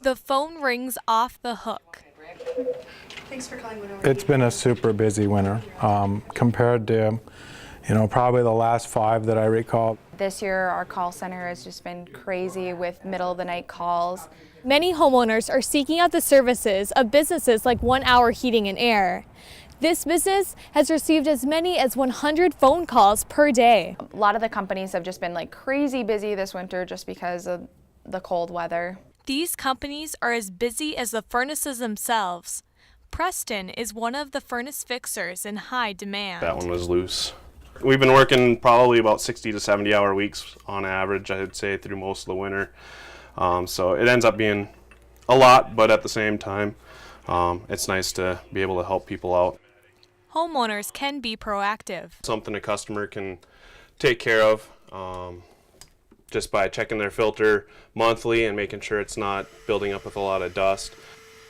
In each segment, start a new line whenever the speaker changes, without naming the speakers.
The phone rings off the hook.
Thanks for calling.
It's been a super busy winter compared to, probably the last 5 that I recall.
This year, our call center has just been crazy with middle of the night calls.
Many homeowners are seeking out the services of businesses like 1 Hour Heating and Air. This business has received as many as 100 phone calls per day.
A lot of the companies have just been like crazy busy this winter just because of the cold weather.
These companies are as busy as the furnaces themselves. Preston is one of the furnace fixers in high demand.
That one was loose. We've been working probably about 60 to 70 hour weeks on average, I'd say, through most of the winter. So it ends up being a lot, but at the same time, it's nice to be able to help people out.
Homeowners can be proactive.
Something a customer can take care of just by checking their filter monthly and making sure it's not building up with a lot of dust.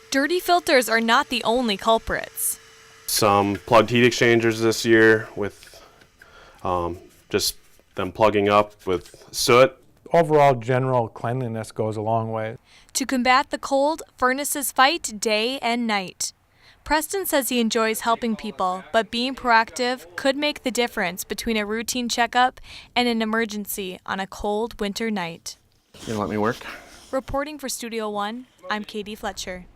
Dirty filters are not the only culprits.
Some plugged heat exchangers this year with just them plugging up with soot.
Overall, general cleanliness goes a long way.
To combat the cold, furnaces fight day and night. Preston says he enjoys helping people, but being proactive could make the difference between a routine checkup and an emergency on a cold winter night.
You gonna let me work?
Reporting for Studio One, I'm Katie Fletcher.